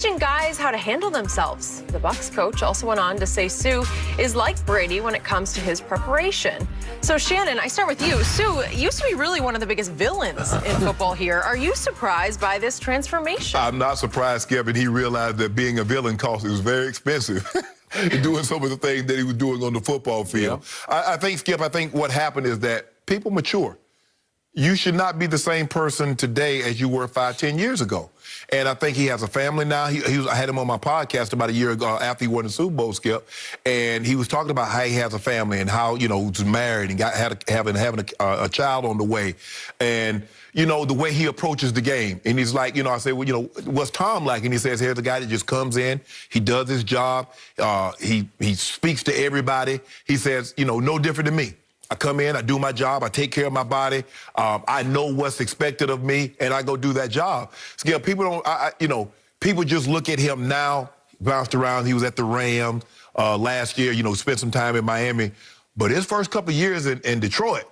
Teaching guys how to handle themselves. The Bucs coach also went on to say Suh is like Brady when it comes to his preparation. So Shannon, I start with you. Suh used to be really one of the biggest villains in football here. Are you surprised by this transformation? I'm not surprised, Skip, and he realized that being a villain cost was very expensive. Doing some of the things that he was doing on the football field. Yeah. I think, Skip, what happened is that people mature. You should not be the same person today as you were 5, 10 years ago. And I think he has a family now. I had him on my podcast about a year ago after he won the Super Bowl, Skip, and he was talking about how he has a family and how, was married and having a child on the way. And, the way he approaches the game. And he's like, I say, well, what's Tom like? And he says, here's a guy that just comes in. He does his job. He speaks to everybody. He says, no different than me. I come in, I do my job, I take care of my body. I know what's expected of me, and I go do that job. Skip, people don't, people just look at him now, bounced around. He was at the Rams last year, spent some time in Miami. But his first couple of years in Detroit,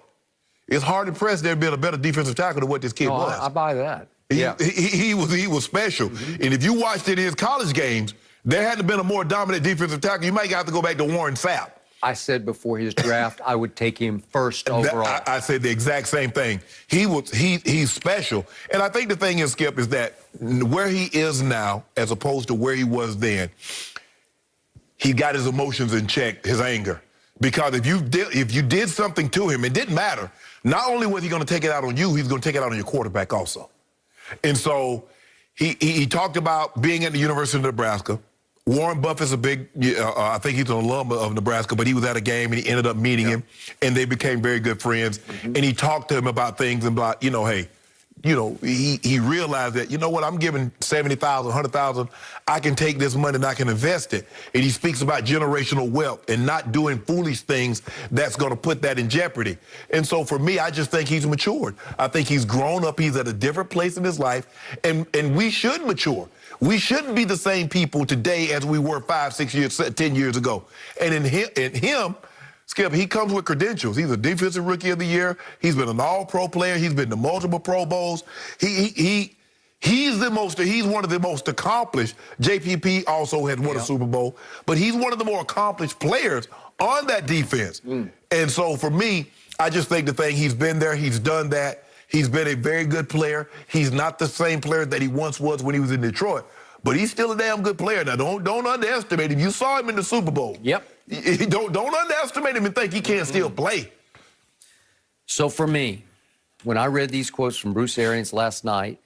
it's hard to press there being a better defensive tackle than what this kid was. I buy that. He was special. Mm-hmm. And if you watched it in his college games, there hadn't been a more dominant defensive tackle. You might have to go back to Warren Sapp. I said before his draft, I would take him first overall. I said the exact same thing. He's special. And I think the thing is, Skip, is that where he is now, as opposed to where he was then, he got his emotions in check, his anger. Because if you did something to him, it didn't matter. Not only was he going to take it out on you, he's going to take it out on your quarterback also. And so he talked about being at the University of Nebraska. Warren Buffett's a big, I think he's an alum of Nebraska, but he was at a game and he ended up meeting him, and they became very good friends. Mm-hmm. And he talked to him about things and about, hey, he realized that, I'm giving $70,000, $100,000. I can take this money and I can invest it. And he speaks about generational wealth and not doing foolish things that's going to put that in jeopardy. And so for me, I just think he's matured. I think he's grown up. He's at a different place in his life, and we should mature. We shouldn't be the same people today as we were 5, 6 years, 10 years ago. And in him, Skip, he comes with credentials. He's a defensive rookie of the year. He's been an all-pro player. He's been to multiple Pro Bowls. He's one of the most accomplished. JPP also had won a Super Bowl, but he's one of the more accomplished players on that defense. And so for me, I just think the thing, he's been there, he's done that. He's been a very good player. He's not the same player that he once was when he was in Detroit, but he's still a damn good player. Now, don't underestimate him. You saw him in the Super Bowl. Yep. Don't underestimate him and think he can't still play. So for me, when I read these quotes from Bruce Arians last night,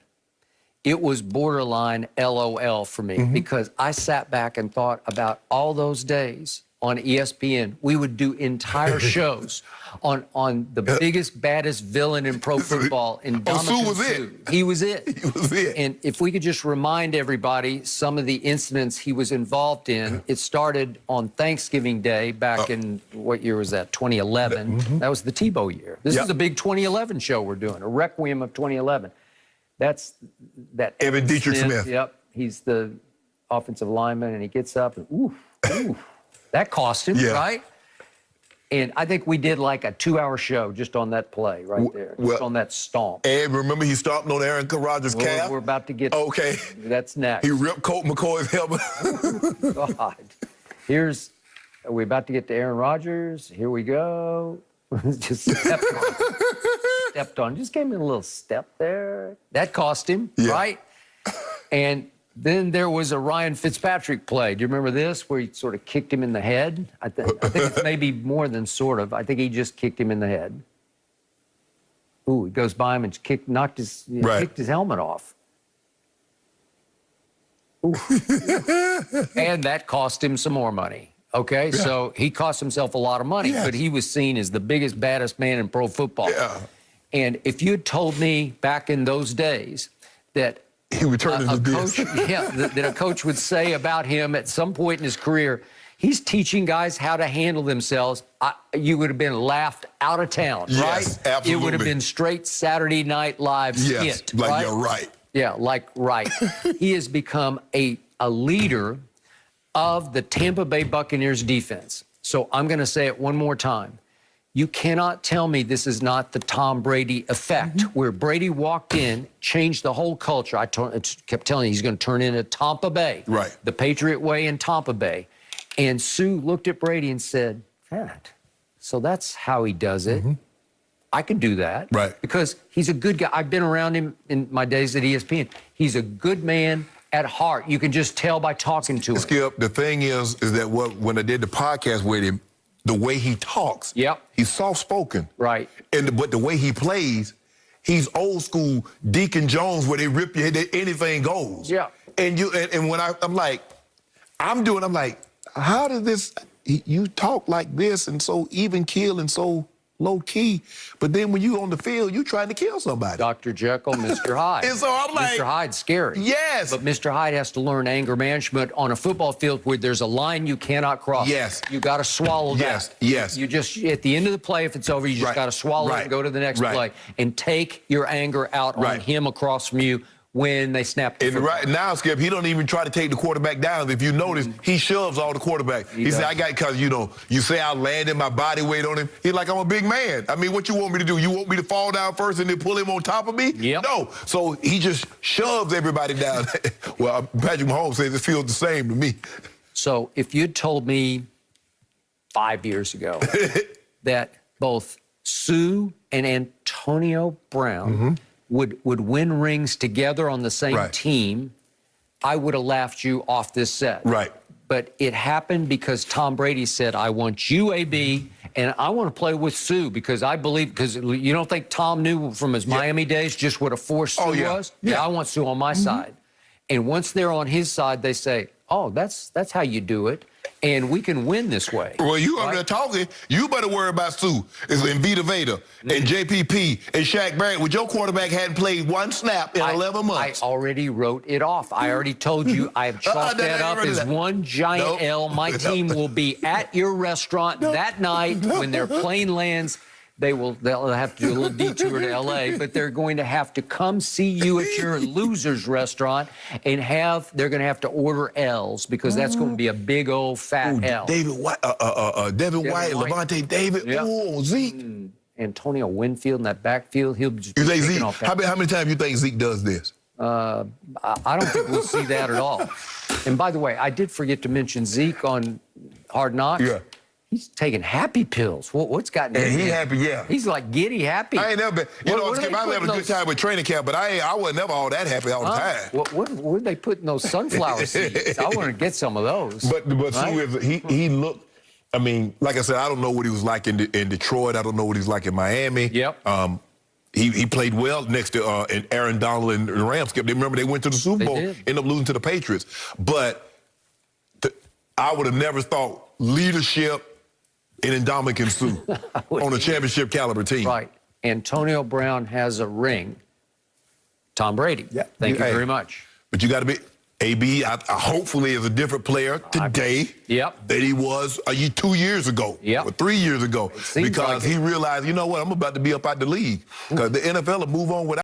it was borderline LOL for me, because I sat back and thought about all those days on ESPN. We would do entire shows on the biggest, baddest villain in pro football, Ndamukong Suh. He was it. He was it. And if we could just remind everybody some of the incidents he was involved in. It started on Thanksgiving Day back in, what year was that, 2011. That was the Tebow year. This is a big 2011 show we're doing, a requiem of 2011. That's that. Evan Dietrich Smith. Yep. He's the offensive lineman, and he gets up and, oof. That cost him, right? And I think we did like a 2-hour show just on that play right there, just on that stomp. And remember, he stomped on Aaron Rodgers' calf? We're about to get... Okay. That's next. He ripped Colt McCoy's helmet. God. Are we about to get to Aaron Rodgers? Here we go. Just stepped on. Just gave him a little step there. That cost him, right? And then there was a Ryan Fitzpatrick play. Do you remember this, where he sort of kicked him in the head? I think it's maybe more than sort of. I think he just kicked him in the head. Ooh, he goes by him and kicked his helmet off. Ooh. And that cost him some more money. Okay, so he cost himself a lot of money, but he was seen as the biggest, baddest man in pro football. And if you had told me back in those days that he would turn into this. That a coach would say about him at some point in his career, he's teaching guys how to handle themselves, you would have been laughed out of town, right? Absolutely. It would have been straight Saturday Night Live skit, like right? You're right. Yeah, like right. He has become a leader of the Tampa Bay Buccaneers defense. So I'm going to say it one more time. You cannot tell me this is not the Tom Brady effect, where Brady walked in, changed the whole culture. I kept telling you he's going to turn into Tampa Bay, Right? The Patriot way in Tampa Bay. And Sue looked at Brady and said, "That, so that's how he does it. I could do that, Right? Because he's a good guy. I've been around him in my days at ESPN. He's a good man at heart. You can just tell by talking to him." Skip, the thing is that when I did the podcast with him, the way he talks, he's soft-spoken, right? But the way he plays, he's old school Deacon Jones, where they rip your head, anything goes. Yeah. And when I'm like, I'm like, how does this? You talk like this and so even keel and so low key, but then when you on the field, you trying to kill somebody. Dr. Jekyll, Mr. Hyde. And so I'm like, Mr. Hyde's scary. Yes. But Mr. Hyde has to learn anger management on a football field where there's a line you cannot cross. Yes. You got to swallow that. Yes. You just, at the end of the play, if it's over, you just got to swallow it and go to the next play and take your anger out on him across from you when they snap the football. Right now, Skip, he don't even try to take the quarterback down. If you notice, he shoves all the quarterback. He said, I got, because, you say I landed my body weight on him. He's like, I'm a big man. I mean, what you want me to do? You want me to fall down first and then pull him on top of me? Yep. No. So he just shoves everybody down. Well, Patrick Mahomes says it feels the same to me. So if you'd told me 5 years ago that both Sue and Antonio Brown would win rings together on the same team, I would have laughed you off this set. Right. But it happened because Tom Brady said, I want you, AB, and I want to play with Sue because I believe, because you don't think Tom knew from his Miami days just what a force Sue was? Yeah, I want Sue on my side. And once they're on his side, they say, oh, that's how you do it. And we can win this way. Well, you over there talking, you better worry about Sue and Vita Veda and JPP and Shaq Barrett. With your quarterback hadn't played one snap in 11 months. I already wrote it off. I already told you I have chalked that up as one giant L. My team will be at your restaurant that night when their plane lands. They'll have to do a little detour to LA, but they're going to have to come see you at your loser's restaurant and they're going to have to order L's because that's going to be a big old fat L. David White, Levante David, Zeke. Antonio Winfield in that backfield, he'll just You think Zeke, how many times you think Zeke does this? I don't think we'll see that at all. And by the way, I did forget to mention Zeke on Hard Knocks. Yeah. He's taking happy pills. What's gotten him? He happy, yeah. He's like giddy happy. I ain't never been, Skip, I having a good time with training camp, but I was never all that happy all the time. Where'd they put in those sunflower seeds? I want to get some of those. But Sue, he looked, I mean, like I said, I don't know what he was like in Detroit. I don't know what he's like in Miami. Yep. He played well next to Aaron Donald and the Rams. Skip, remember they went to the Super Bowl, ended up losing to the Patriots. But I would have never thought leadership in Ndamukong Suh on a championship caliber team. Right. Antonio Brown has a ring. Tom Brady. Yeah. Thank you very much. But you got to be, AB, hopefully is a different player today than he was 2 years ago or 3 years ago. Because he realized, you know what, I'm about to be up out the league. Because the NFL will move on without